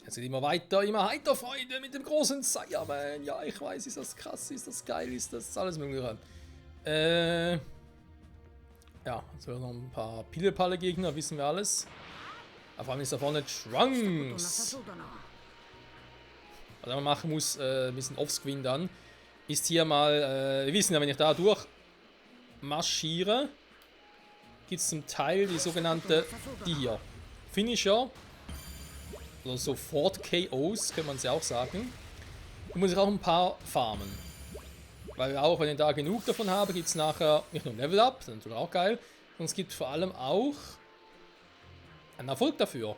Es geht immer weiter, Freunde, mit dem großen Cyberman. Ja, ich weiß, ist das krass, ist das geil, ist das alles mögliche. Ja, so noch ein paar Pille-Palle-Gegner, wissen wir alles. Vor allem ist da vorne Trunks. Was man machen muss, ein bisschen offscreen dann, ist hier mal, wir wissen ja, wenn ich da durch marschiere, gibt es zum Teil die sogenannte, die hier, Finisher. Oder sofort KOs, könnte man sie auch sagen. Und muss ich auch ein paar farmen. Weil auch wenn ich da genug davon habe, gibt es nachher nicht nur ein Level Up, das ist natürlich auch geil, sondern es gibt vor allem auch einen Erfolg dafür.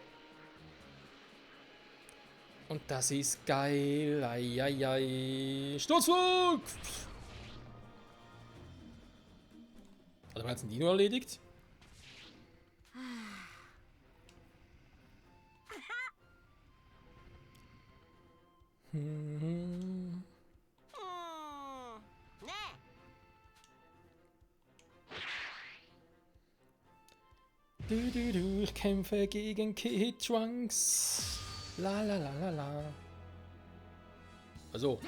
Und das ist geil. Eieiei. Sturzflug! Hat er jetzt einen Dino erledigt? Ich kämpfe gegen Kid Trunks. La la la la la. Also.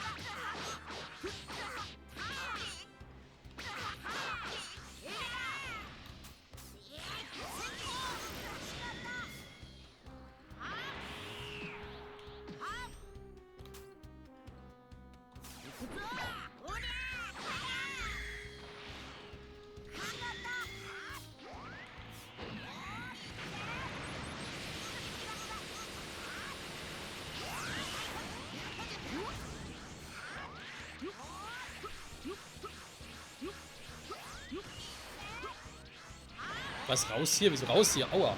Was raus hier? Wieso raus hier? Aua.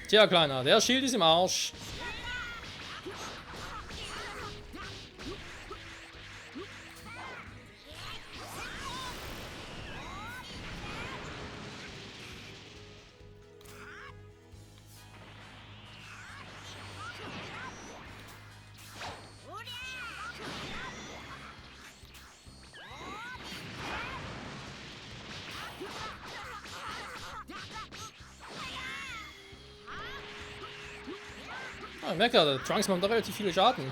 Tja, Kleiner, der Schild ist im Arsch. Ah, ich merke gerade, Trunks macht da relativ viele Schaden.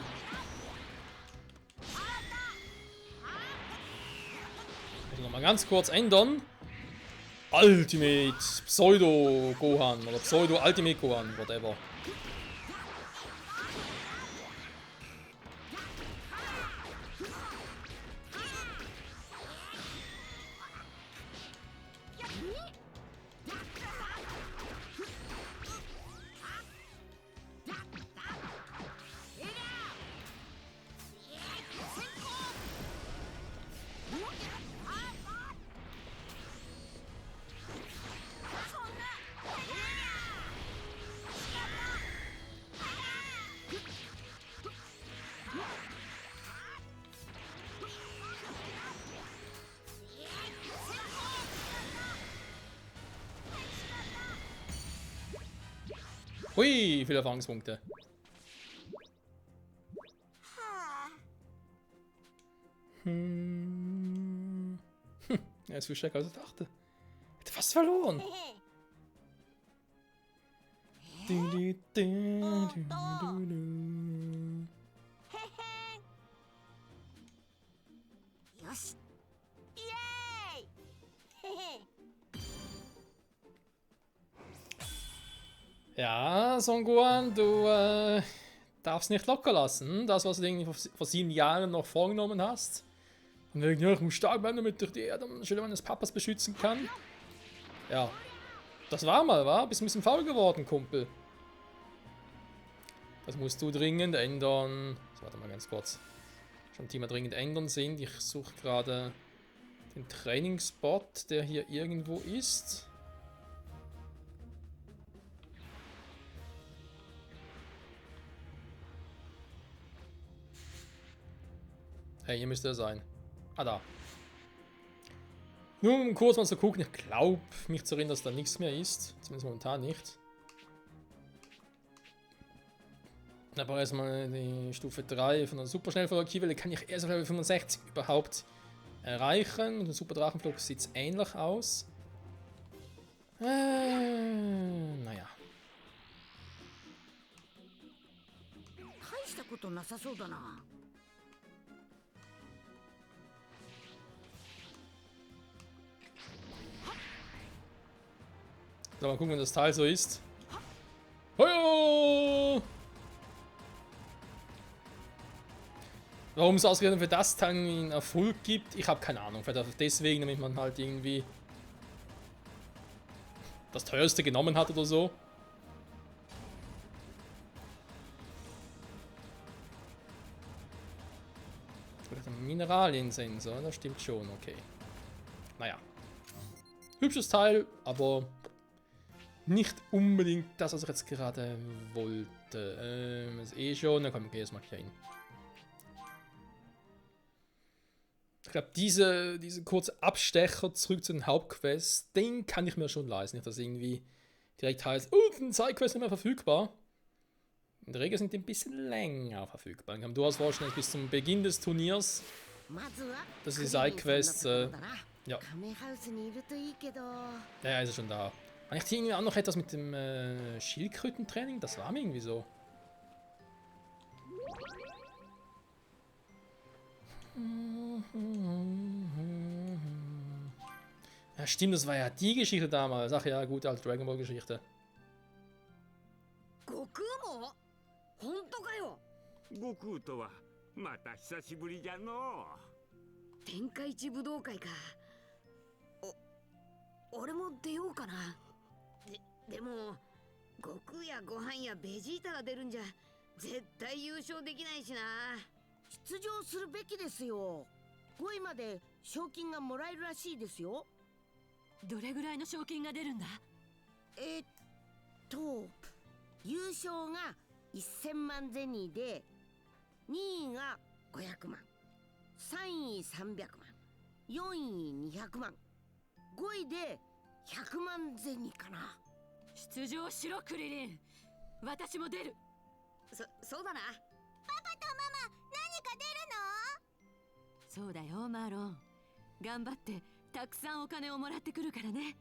Also nochmal ganz kurz ändern. Ultimate Pseudo Gohan oder Pseudo Ultimate Gohan, whatever. Hui, viele Erfahrungspunkte. Er ist viel stärker als ich dachte. Hätte fast verloren. Ja, Son Gohan, du darfst nicht locker lassen. Das, was du irgendwie vor 7 Jahren noch vorgenommen hast. Und wegen, ja, ich muss stark werden, damit ich die Erde und Schule meines Papas beschützen kann. Ja, das war mal, wa? Bist ein bisschen faul geworden, Kumpel. Das musst du dringend ändern. So, warte mal ganz kurz. Schon Thema dringend ändern sind. Ich suche gerade den Trainingsspot, der hier irgendwo ist. Hey, hier müsste er sein. Ah, da. Nur um kurz mal zu gucken. Ich glaube, mich zu erinnern, dass da nichts mehr ist. Zumindest momentan nicht. Aber erstmal die Stufe 3 von der Superschnellflug-Kievel kann ich erst auf Level 65 überhaupt erreichen. Und der Super Drachenflug sieht ähnlich aus. Naja. 大したことなさそうだな。 So, mal gucken, wenn das Teil so ist. Hojo! Warum es ausgerechnet für das Teil einen Erfolg gibt, ich habe keine Ahnung. Vielleicht deswegen, damit man halt irgendwie das teuerste genommen hat oder so. Vielleicht ein Mineraliensensor, das stimmt schon, okay. Naja. Hübsches Teil, aber nicht unbedingt das, was ich jetzt gerade wollte. Das eh schon, dann kommen wir erstmal hier hin. Ich glaube, diese kurze Abstecher zurück zu den Hauptquests, den kann ich mir schon leisten. Nicht, dass irgendwie direkt heißt, oh, ein Sidequest nicht mehr verfügbar. In der Regel sind die ein bisschen länger verfügbar. Ich kann mir durchaus vorstellen, bis zum Beginn des Turniers, dass die Sidequests, ja. Ja, ist er schon da. Habe ich irgendwie auch noch etwas mit dem Schildkrötentraining? Das war mir irgendwie so. Ja, stimmt, das war ja die Geschichte damals. Ach ja, gute alte Dragon Ball Geschichte. 悟空も本当かよ。悟空とはまた久しぶりじゃの天下一武道会か。俺も出ようかな。でも悟空やご飯やベジータが出るんじゃ絶対優勝できないしな。出場するべきですよ。5位まで賞金がもらえるらしいですよ。どれぐらいの賞金が出るんだ？優勝が1000万ゼニーで、2位が500万、3位300万、4位200万、5位で100万ゼニーかな。出場しろクリリン。私も出る。そうだな。パパとママ何か出るの？そうだよマーロン。頑張ってたくさんお金をもらってくるからね。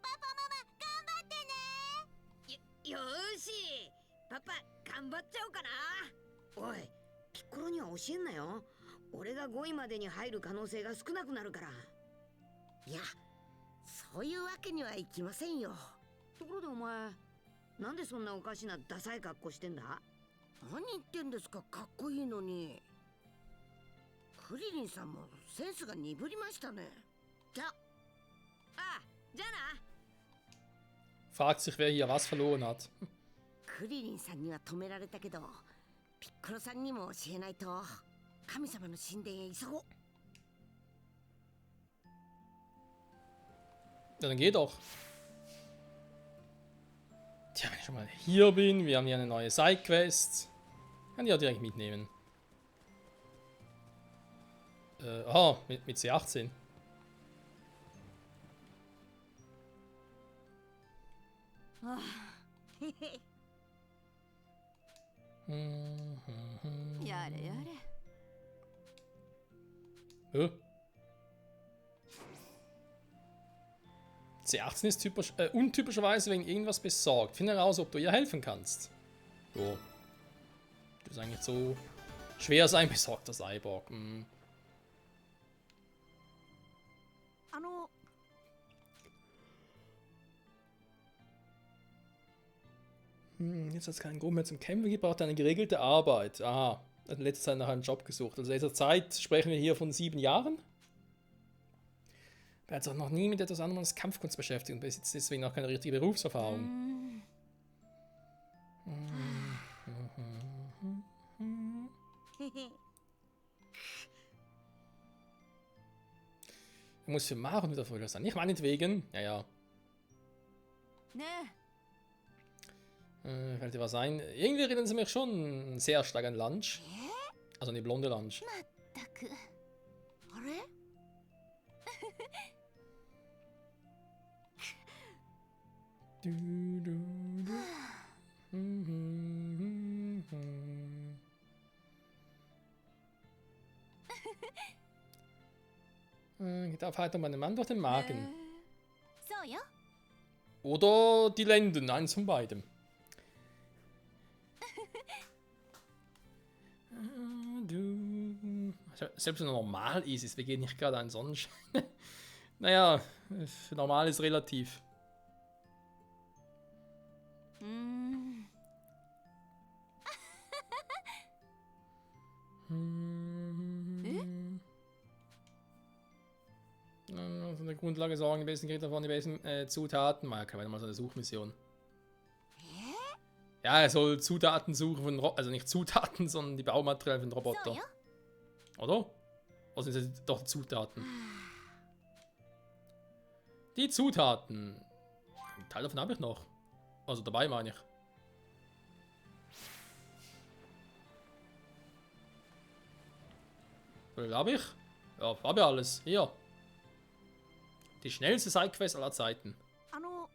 パパママ頑張ってね。よーし、パパ頑張っちゃおうかな。おい、ピッコロには教えんなよ。俺が5位までに入る可能性が少なくなるから。いや、そういうわけにはいきませんよ。ところでお前、なんでそんなおかしなダサい格好してんだ？何言ってんですか、かっこいいのに。クリリンさんもセンスが鈍りましたね。じゃあな。 Fragt sich, wer hier was verloren hat. クリリンさんには止められたけど、ピッコロさんにも教えないと。神様の神殿へ急ごう。 Ja, dann geh doch. Tja, wenn ich schon mal hier bin, wir haben hier eine neue Sidequest. Kann die auch direkt mitnehmen. Mit C18. Ja, ja. C18 ist untypischerweise wegen irgendwas besorgt. Finde heraus, ob du ihr helfen kannst. So. Das ist eigentlich so schwer sein, besorgter Cyborg. Jetzt hat es keinen Grund mehr zum Kämpfen gebraucht, eine geregelte Arbeit. Aha, hat in letzter Zeit nach einem Job gesucht. Also in letzter Zeit sprechen wir hier von 7 Jahren. Er hat sich noch nie mit etwas anderem als Kampfkunst beschäftigt und besitzt deswegen auch keine richtige Berufserfahrung. Er muss für Maren wieder fröhlich sein. Nicht meinetwegen. Ja, ja. Ne. Fällt dir was ein? Irgendwie erinnern sie mich schon sehr stark an Lunch. Also eine blonde Lunch. まったく。あれ？ Du, du, du. Geht Aufheiterung bei einem Mann durch den Magen. そうよ Oder die Lenden, eins von beidem. Selbst wenn er normal ist, wir gehen nicht gerade an Sonnenschein. Naja, normal ist relativ. うーん So eine Grundlage sorgen, die besten Gegner davon, die besten Zutaten. Mal kann man mal so eine Suchmission. Ja, er soll Zutaten suchen von also nicht Zutaten, sondern die Baumaterialien von そう Roboter. よ Oder? Oder sind es doch Zutaten? Die Zutaten. Einen Teil davon habe ich noch. Also dabei meine ich. Was habe ich? Ja, habe ich alles. Hier. Die schnellste Sidequest aller Zeiten. あの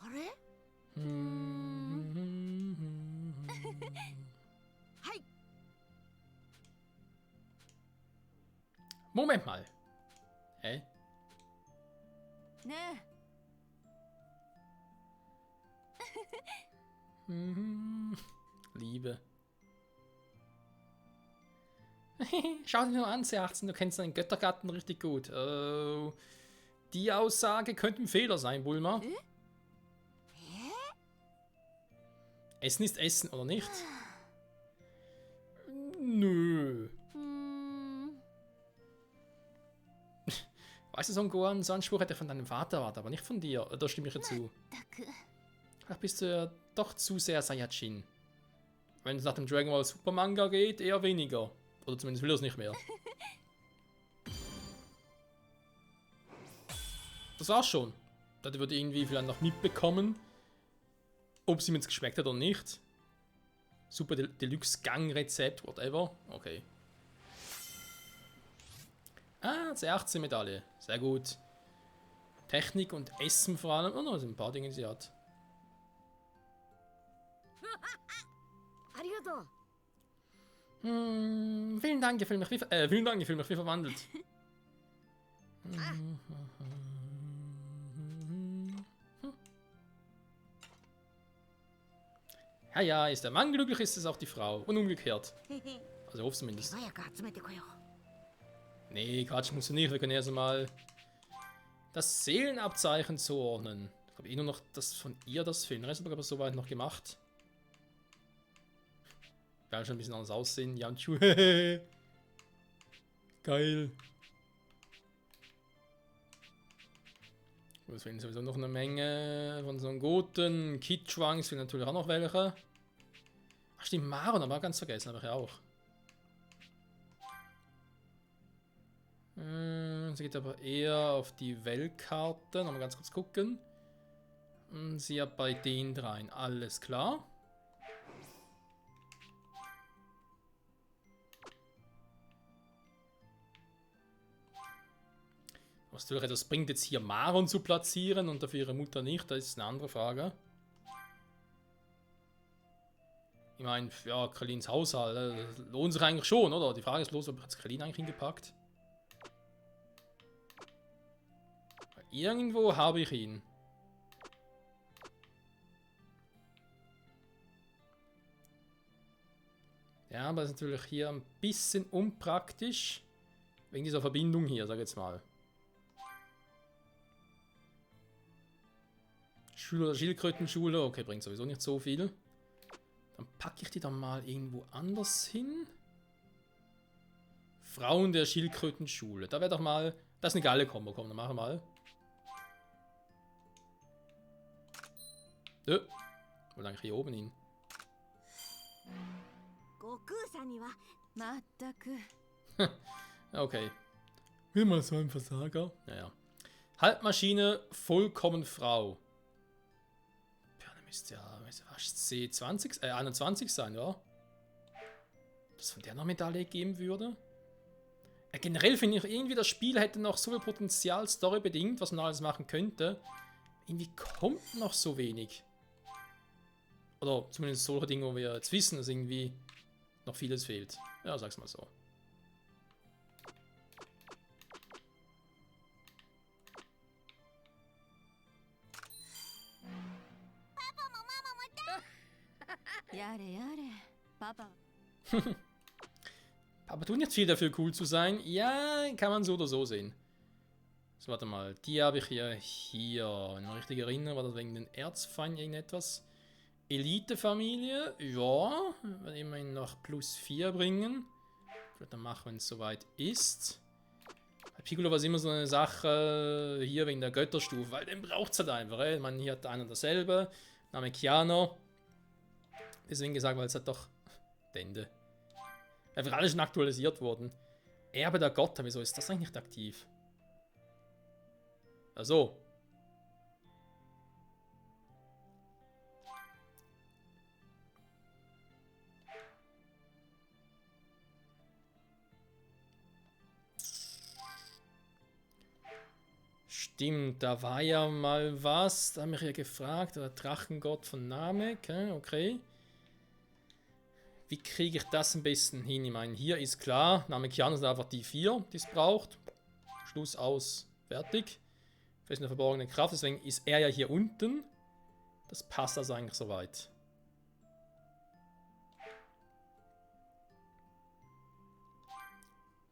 あれ はい Moment mal. Hä? ね Liebe. Schau dir nur an, C18, du kennst deinen Göttergatten richtig gut. Die Aussage könnte ein Fehler sein, Bulma. Essen ist Essen, oder nicht? Nö. うーん Weißt du, so ein Gohan, so ein Spruch hätte er von deinem Vater erwartet, aber nicht von dir. Da stimme ich dir zu. たく Ach, bist du ja doch zu sehr Saiyajin. Wenn es nach dem Dragon Ball Super Manga geht, eher weniger. Oder zumindest will er es nicht mehr. Das war's schon. Da würde irgendwie vielleicht noch mitbekommen, ob sie mir jetzt geschmeckt hat oder nicht. Super Deluxe Gang Rezept, whatever. Okay. Ah, C18 Medaille. Sehr gut. Technik und Essen vor allem. Oh, noch ein paar Dinge, die sie hat. ありがとう Vielen Dank, ihr fühlt mich wie verwandelt. Ja, ja, ist der Mann glücklich, ist es auch die Frau. Und umgekehrt. へへ Also ich hoffe zumindest. 早く集めてこよう Nee, Quatsch, musst du nicht. Wir können erst mal das Seelenabzeichen zuordnen. Ich glaube eh nur noch das von ihr, das fehlt. Der Rest habe ich aber soweit noch gemacht. Werden schon ein bisschen anders aussehen. Yamchu. Geil. Es fehlen sowieso noch eine Menge von so einem guten Kid-Trunks. Fehlen natürlich auch noch welche. Ach stimmt, Maron haben wir ganz vergessen, aber ich auch. Sie geht aber eher auf die Weltkarte. Nochmal ganz kurz gucken. Sie hat bei den dreien. Alles klar. Was natürlich etwas bringt, jetzt hier Maron zu platzieren und dafür ihre Mutter nicht, das ist eine andere Frage. Ich meine, ja, Krillins Haushalt, lohnt sich eigentlich schon, oder? Die Frage ist bloß, ob ich jetzt Krillin eigentlich hingepackt. Weil irgendwo habe ich ihn. Ja, aber das ist natürlich hier ein bisschen unpraktisch. Wegen dieser Verbindung hier, sag ich jetzt mal. Schule oder Schildkrötenschule, okay, bringt sowieso nicht so viel. Dann packe ich die dann mal irgendwo anders hin. Frauen der Schildkrötenschule. Da wäre doch mal. Das ist eine geile Kombo. Komm, dann machen wir mal. Wollte eigentlich hier oben hin. 悟空さんにはまったく Okay. Will mal so ein Versager. Naja. Halbmaschine, vollkommen Frau. Ja, dann müsste ja fast C20, 21 sein, ja? Dass von der noch Medaille geben würde. Generell finde ich irgendwie, das Spiel hätte noch so viel Potenzial, storybedingt, was man alles machen könnte. Irgendwie kommt noch so wenig. Oder zumindest solche Dinge, wo wir jetzt wissen, dass irgendwie noch vieles fehlt. Ja, sag's mal so. Papa tut nicht viel dafür, cool zu sein. Ja, kann man so oder so sehen. So, warte mal. Die habe ich ja hier. Wenn ich mich richtig erinnere, war das wegen den Erzfeind irgendetwas. Elite-Familie. Ja, wird immerhin noch +4 bringen. Ich würde dann machen, wenn es soweit ist. Bei Piccolo war es immer so eine Sache, hier wegen der Götterstufe, weil den braucht es halt einfach. Ich meine, hier hat einer dasselbe. Name Keanu. Deswegen gesagt, weil es hat doch Dende. Einfach alles schon aktualisiert worden. Erbe der Götter, wieso ist das eigentlich nicht aktiv? Also. Stimmt, da war ja mal was. Da haben mich ja gefragt, der Drachengott von Namek. Okay. Wie kriege ich das am besten hin? Ich meine, hier ist klar, Namekianer sind einfach die 4, die es braucht. Schluss aus, fertig. Fest eine verborgene Kraft, deswegen ist er ja hier unten. Das passt also eigentlich soweit.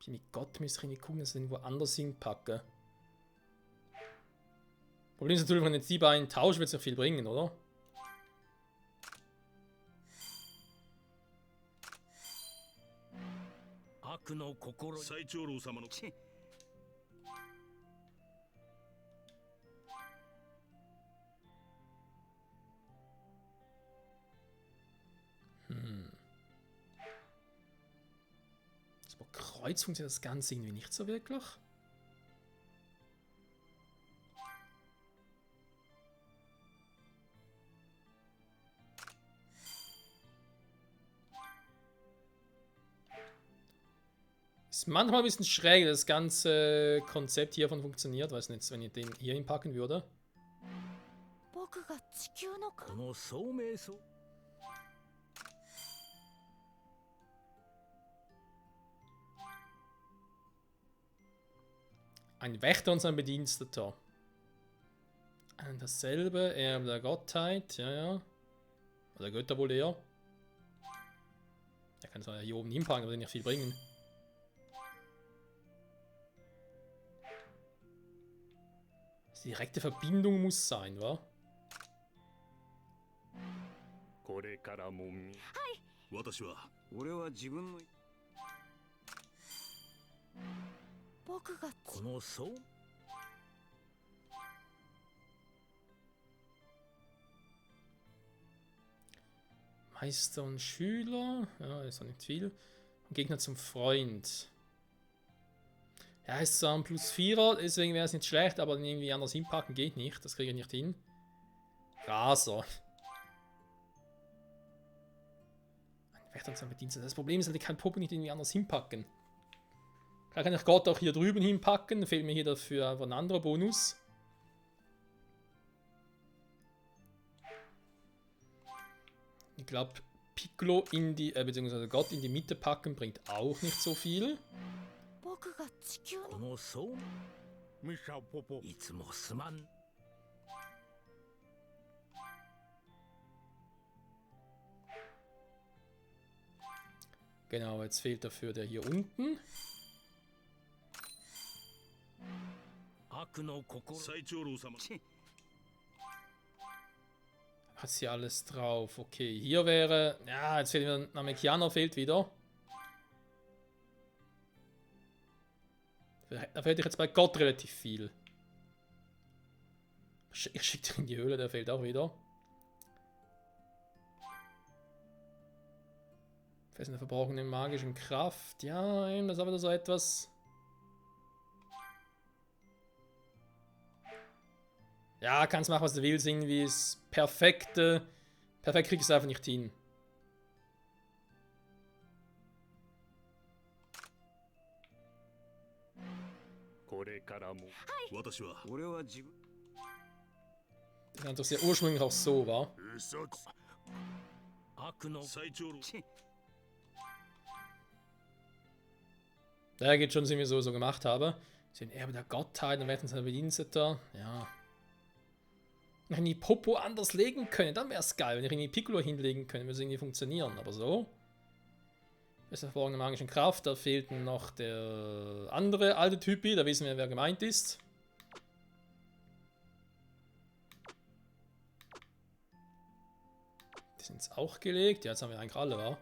Mit Gott müsste ich irgendwie gucken, dass ich den woanders hinpacke. Problem ist natürlich, wenn jetzt die beiden tauschen, wird es ja viel bringen, oder? Aber Kreuz funktioniert das Ganze irgendwie nicht so wirklich. Ist manchmal ein bisschen schräg, das ganze Konzept hiervon funktioniert. Weiß nicht, wenn ich den hier hinpacken würde. Ein Wächter und sein Bediensteter. Dasselbe, Erbe der Gottheit, ja, ja. Oder Götter wohl eher. Er kann es hier oben hinpacken, aber nicht viel bringen. Die direkte Verbindung muss sein, wa? Meister und Schüler. Ja, ist auch nicht viel. Und Gegner zum Freund. Ja, ist zwar ein +4er, deswegen wäre es nicht schlecht, aber irgendwie anders hinpacken geht nicht. Das kriege ich nicht hin. Raser. Ein Wächter und sein Bediensteter. Das Problem ist halt, ich kann Pokémon nicht irgendwie anders hinpacken. Klar kann ich Gott auch hier drüben hinpacken, fehlt mir hier dafür einfach ein anderer Bonus. Ich glaube, Piccolo in die, beziehungsweise Gott in die Mitte packen bringt auch nicht so viel. Genau, jetzt fehlt dafür der hier unten. Hat sie alles drauf. Okay, hier wäre... Ja, jetzt fehlt wieder... Namekianer fehlt wieder. Da fehlt jetzt bei Gott relativ viel. Ich schicke den in die Höhle, der fehlt auch wieder. Fest eine verbrochene magischen Kraft. Ja, das ist aber so etwas... Ja, kannst machen, was du willst. Irgendwie ist perfekte. Perfekt kriegst du einfach nicht hin. れからも私は俺は自分 Das natürlich sehr ursprünglich auch so war. 悪の最長老 Der geht schon, wie wir so gemacht haben. Sie sind Erbe der Gottheit, dann werden sie Bediensteter. Ja. Wenn ich Popo anders legen können, dann wäre es geil. Wenn ich irgendwie Piccolo hinlegen können, würde es irgendwie funktionieren. Aber so. Das ist hervorragende magischen Kraft. Da fehlt noch der andere alte Typi. Da wissen wir, wer gemeint ist. Die sind jetzt auch gelegt. Ja, jetzt haben wir eigentlich alle, wa?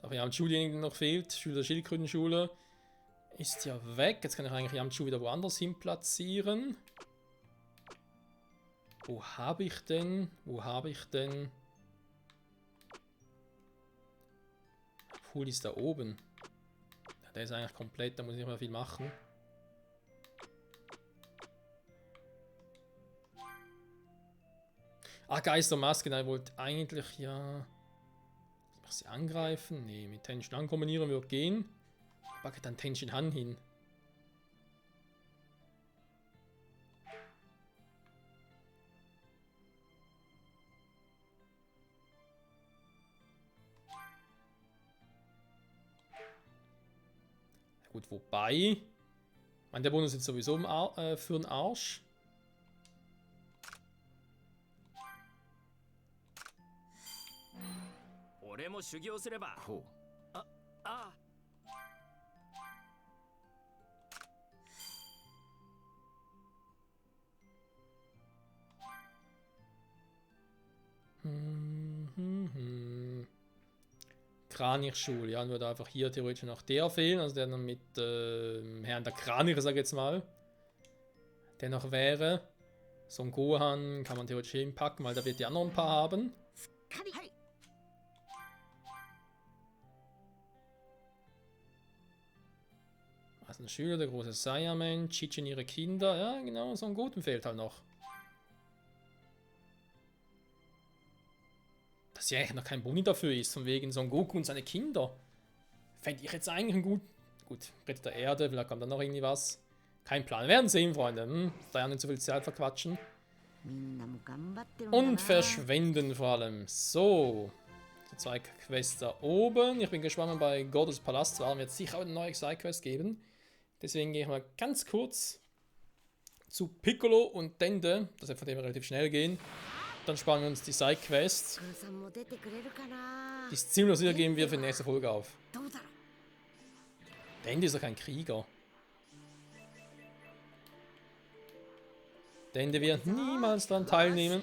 Aber ja, Schuldienige noch fehlt. Schule der Schildkrötenschule. Ist ja weg. Jetzt kann ich eigentlich Yamchu wieder woanders hin platzieren. Wo habe ich denn? Wo habe ich denn? Pool ist da oben. Ja, der ist eigentlich komplett, da muss ich nicht mehr viel machen. Ah, Geistermaske, ich wollte eigentlich ja... Soll ich sie angreifen? Nee, mit Tenshin Han kombinieren würde gehen. Packe dann Tenshin Han hin. Gut, wobei... Ich meine, der Bonus ist jetzt sowieso für den Arsch. Kranichschule, ja, dann würde einfach hier theoretisch noch der fehlen, also der dann mit Herrn der Kraniche, sag ich jetzt mal, der noch wäre. Son Gohan kann man theoretisch hinpacken, weil da wird ja noch ein paar haben. Also ein Schüler, der große Saiyaman, Chichen ihre Kinder, ja genau, so einen guten fehlt halt noch. Dass ja eigentlich noch kein Boni dafür ist, von wegen Son Goku und seine Kinder. Fände ich jetzt eigentlich ein gut... Gut, Ritter der Erde, vielleicht kommt dann noch irgendwie was. Kein Plan, wir werden sehen, Freunde. Da ja nicht so viel Zeit verquatschen. Und verschwenden vor allem. So. Die 2 Quests da oben. Ich bin gespannt, bei Gottes Palast werden wir jetzt sicher auch eine neue Sidequest geben. Deswegen gehe ich mal ganz kurz zu Piccolo und Dende. Das wird von dem relativ schnell gehen. Dann sparen wir uns die Sidequests. Die es ziemlich sicher geben wir für die nächste Folge auf. Dende ist doch kein Krieger. Dende wird niemals daran teilnehmen.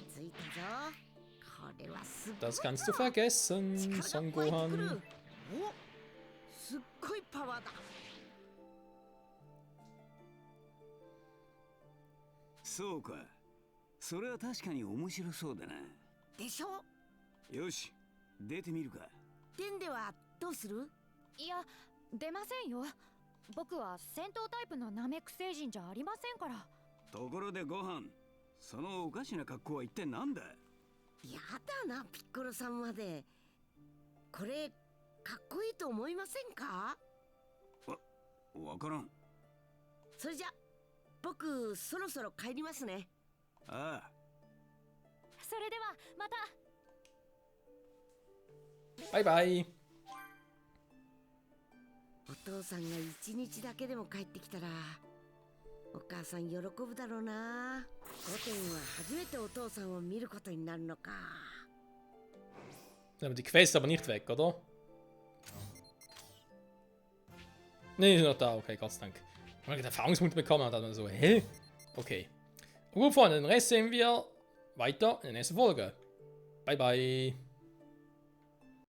Das kannst du vergessen, Son Gohan.そうかそれは確かに面白そうだなでしょ。よし出てみるかデンデはどうする？いや出ませんよ。僕は戦闘タイプのナメック星人じゃありませんから。ところでご飯そのおかしな格好は一体なんだやだな、ピッコロさんまで。これかっこいいと思いませんか？わからんそれじゃ僕そろそろ帰りますね。ああそれではまた。バイバイ。お父さんが1日だけでも帰ってきたらお母さん喜ぶだろうna. Gotenは初めてお父さんを見ることになるのか。Dann haben wir die Quest aber nicht weg, oder? Ne, ist noch da. Okay, Gott sei Dank. Ich habe Erfahrungspunkte bekommen und dann hat man so, hä? Okay. Und gut, Freunde, den Rest sehen wir weiter in der nächsten Folge. Bye, bye.